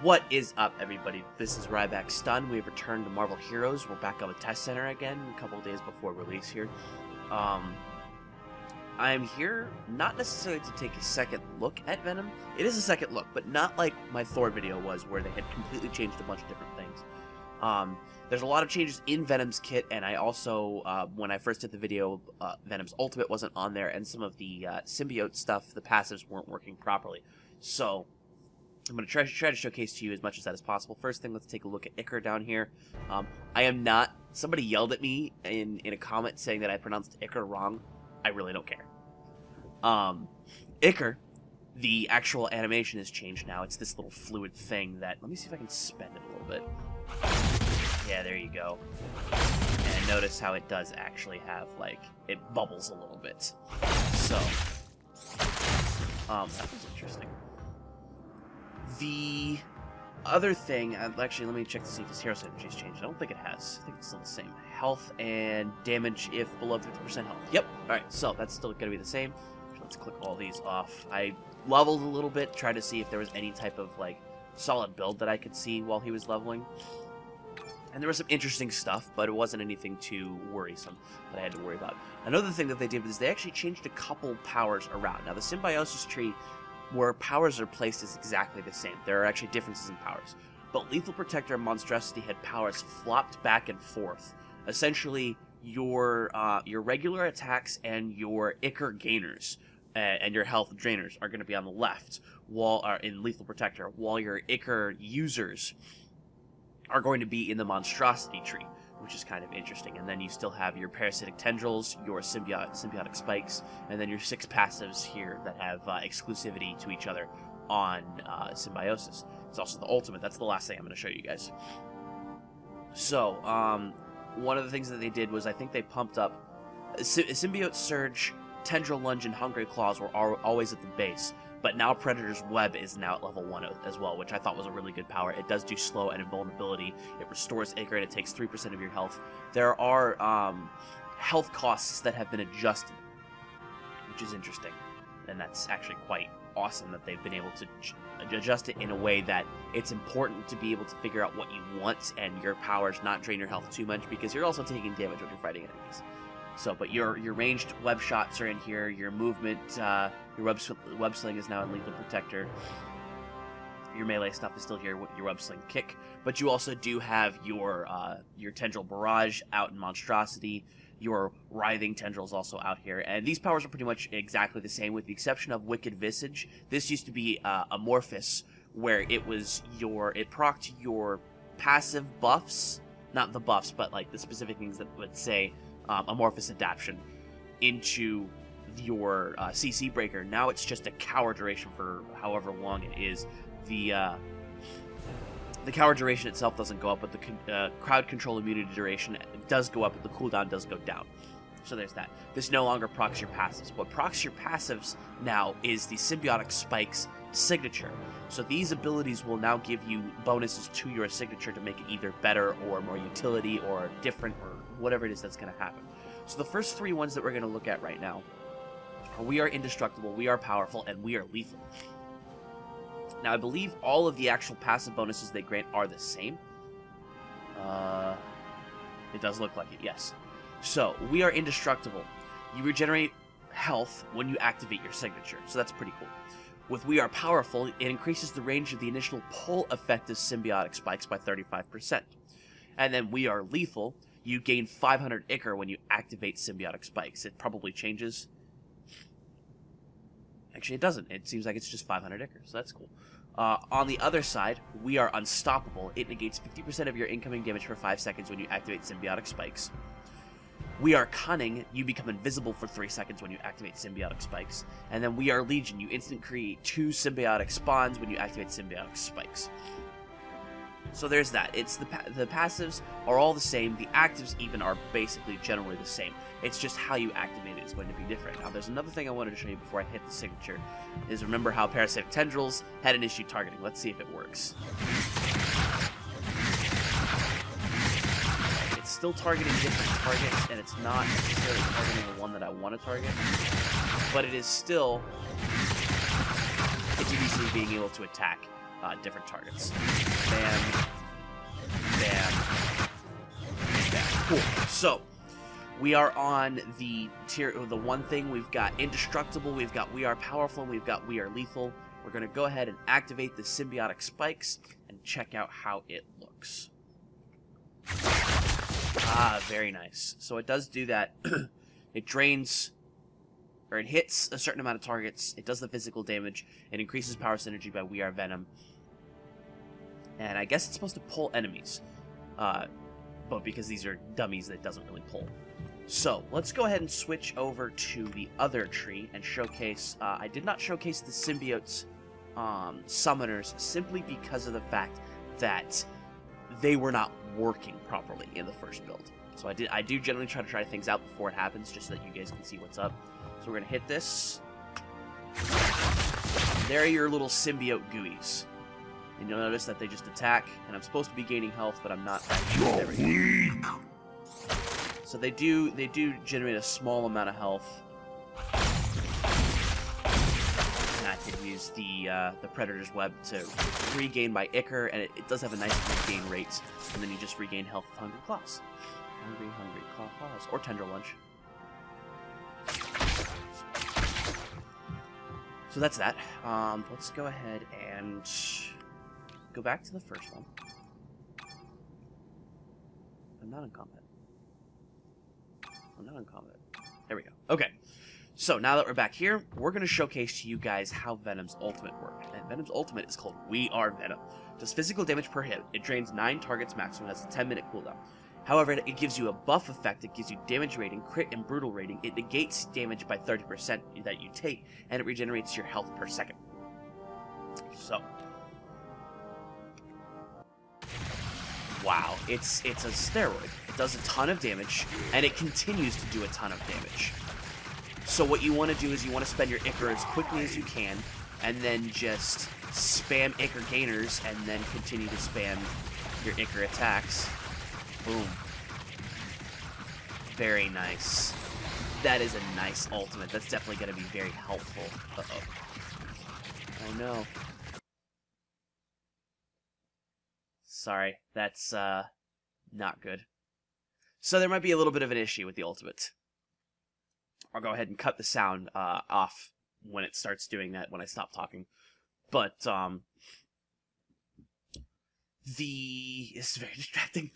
What is up, everybody? This is RybackStun. We've returned to Marvel Heroes. We're back on the test center again, a couple of days before release here. I'm here not necessarily to take a second look at Venom. It is a second look, but not like my Thor video was, where they had completely changed a bunch of different things. There's a lot of changes in Venom's kit, and I also, when I first did the video, Venom's ultimate wasn't on there, and some of the symbiote stuff, the passives, weren't working properly. So I'm going to try to showcase to you as much of that as possible. First thing, let's take a look at Icar down here. I am not... Somebody yelled at me in a comment saying that I pronounced Icar wrong. I really don't care. Icar, the actual animation has changed now. It's this little fluid thing that... Let me see if I can spin it a little bit. Yeah, there you go. And notice how it does actually have, like, it bubbles a little bit. So, that was interesting. The other thing, actually, let me check to see if this hero synergy has changed. I don't think it has. I think it's still the same. Health and damage if below 50% health. Yep. Alright, so that's still going to be the same. Let's click all these off. I leveled a little bit, tried to see if there was any type of, like, solid build that I could see while he was leveling. And there was some interesting stuff, but it wasn't anything too worrisome that I had to worry about. Another thing that they did was they actually changed a couple powers around. Now, the symbiosis tree, where powers are placed, is exactly the same. There are actually differences in powers. But Lethal Protector and Monstrosity had powers flopped back and forth. Essentially, your regular attacks and your Icar gainers and your health drainers are going to be on the left, while in Lethal Protector, while your Icar users are going to be in the Monstrosity tree, which is kind of interesting. And then you still have your Parasitic Tendrils, your Symbiotic Spikes, and then your 6 passives here that have exclusivity to each other on Symbiosis. It's also the ultimate. That's the last thing I'm going to show you guys. So, one of the things that they did was I think they pumped up... Symbiote Surge, Tendril Lunge, and Hungry Claws were always at the base. But now Predator's Web is now at level 1 as well, which I thought was a really good power. It does do slow and invulnerability. It restores Icar, and it takes 3% of your health. There are health costs that have been adjusted, which is interesting. And that's actually quite awesome that they've been able to adjust it in a way that it's important to be able to figure out what you want and your powers not drain your health too much, because you're also taking damage when you're fighting enemies. So, but your ranged web shots are in here. Your movement, your web sling is now in Lethal Protector. Your melee stuff is still here with your web sling kick. But you also do have your Tendril Barrage out in Monstrosity. Your Writhing Tendrils also out here. And these powers are pretty much exactly the same, with the exception of Wicked Visage. This used to be Amorphous, where it procced your passive buffs, not the buffs, but like the specific things that would say Amorphous Adaption into your CC breaker. Now it's just a cower duration for however long it is. The cower duration itself doesn't go up, but the crowd control immunity duration does go up, but the cooldown does go down. So there's that. This no longer procs your passives. What procs your passives now is the Symbiotic Spikes signature. So these abilities will now give you bonuses to your signature to make it either better or more utility or different or whatever it is that's going to happen. So the first 3 ones that we're going to look at right now are We Are Indestructible, We Are Powerful, and We Are Lethal. Now, I believe all of the actual passive bonuses they grant are the same. It does look like it, yes. So, We Are Indestructible. You regenerate health when you activate your signature, so that's pretty cool. With We Are Powerful, it increases the range of the initial pull effective symbiotic spikes by 35%. And then We Are Lethal, you gain 500 Icar when you activate symbiotic spikes. It probably changes. Actually, it doesn't. It seems like it's just 500 Icar, so that's cool. On the other side, We Are Unstoppable. It negates 50% of your incoming damage for 5 seconds when you activate symbiotic spikes. We Are Cunning, you become invisible for 3 seconds when you activate symbiotic spikes. And then We Are Legion, you instantly create 2 symbiotic spawns when you activate symbiotic spikes. So there's that. It's the passives are all the same. The actives even are basically generally the same. It's just how you activate it is going to be different. Now, there's another thing I wanted to show you before I hit the signature, is remember how Parasitic Tendrils had an issue targeting. Let's see if it works. It's still targeting different targets, and it's not necessarily targeting the one that I want to target, but it is still continuously being able to attack. different targets. Bam. Bam. Bam. Cool. So, we are on the tier, the one thing. We've got Indestructible, we've got We Are Powerful, and we've got We Are Lethal. We're going to go ahead and activate the symbiotic spikes and check out how it looks. Ah, very nice. So it does do that. It drains, or it hits a certain amount of targets. It does the physical damage. It increases power synergy by We Are Venom. And I guess it's supposed to pull enemies. But because these are dummies, that doesn't really pull. So, let's go ahead and switch over to the other tree and showcase... I did not showcase the symbiotes summoners simply because of the fact that they were not working properly in the first build. So I do generally try things out before it happens, just so that you guys can see what's up. So we're going to hit this. There are your little symbiote gooeys. And you'll notice that they just attack, and I'm supposed to be gaining health, but I'm not. There we go. So they do generate a small amount of health. And I can use the Predator's Web to regain my Ichor, and it does have a nice regain rate. And then you just regain health with Hungry Claws. Hungry Claws. Or Tender Lunch. So that's that. Let's go ahead and go back to the first one. I'm not in combat. I'm not in combat. There we go. Okay. So now that we're back here, we're going to showcase to you guys how Venom's ultimate works. And Venom's ultimate is called We Are Venom. Does physical damage per hit. It drains 9 targets maximum. Has a 10-minute cooldown. However, it gives you a buff effect. It gives you damage rating, crit, and brutal rating. It negates damage by 30% that you take, and it regenerates your health per second. So, wow, it's a steroid. It does a ton of damage, and it continues to do a ton of damage. So what you want to do is you want to spend your Ichor as quickly as you can, and then just spam Ichor gainers, and then continue to spam your Ichor attacks. Boom. Very nice. That is a nice ultimate. That's definitely going to be very helpful. Uh-oh. Oh, no. Sorry. That's, not good. So there might be a little bit of an issue with the ultimate. I'll go ahead and cut the sound, off when it starts doing that, when I stop talking. But, it's very distracting.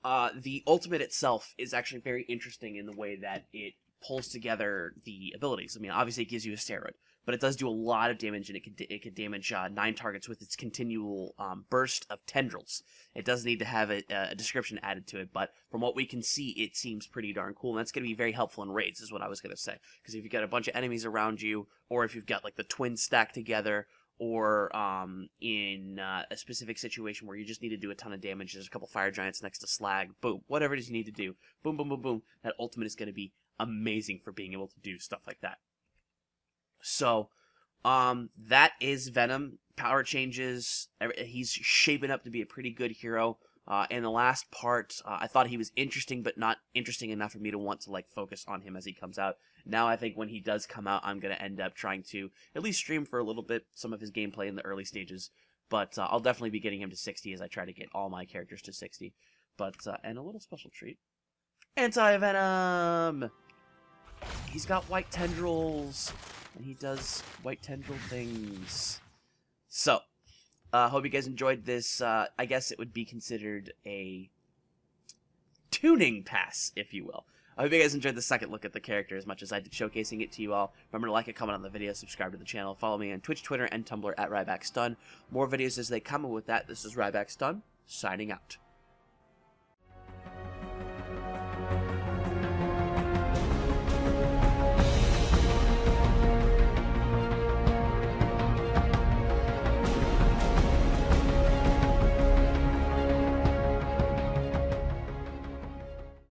The ultimate itself is actually very interesting in the way that it pulls together the abilities. I mean, obviously it gives you a steroid, but it does do a lot of damage, and it can damage 9 targets with its continual burst of tendrils. It does need to have a description added to it, but from what we can see, it seems pretty darn cool, and that's going to be very helpful in raids, is what I was going to say. Because if you've got a bunch of enemies around you, or if you've got like the twins stacked together, or in a specific situation where you just need to do a ton of damage, there's a couple fire giants next to Slag, boom, whatever it is you need to do, boom, boom, boom, boom, that ultimate is going to be amazing for being able to do stuff like that. So, that is Venom. Power changes, he's shaping up to be a pretty good hero. In the last part, I thought he was interesting, but not interesting enough for me to want to like focus on him as he comes out. Now I think when he does come out, I'm going to end up trying to at least stream for a little bit some of his gameplay in the early stages. But I'll definitely be getting him to 60 as I try to get all my characters to 60. But, and a little special treat. Anti-Venom! He's got white tendrils, and he does white tendril things. So, hope you guys enjoyed this. I guess it would be considered a tuning pass, if you will. I hope you guys enjoyed the second look at the character as much as I did showcasing it to you all. Remember to like and comment on the video, subscribe to the channel, follow me on Twitch, Twitter, and Tumblr at RybackStun. More videos as they come, and with that, this is RybackStun, signing out.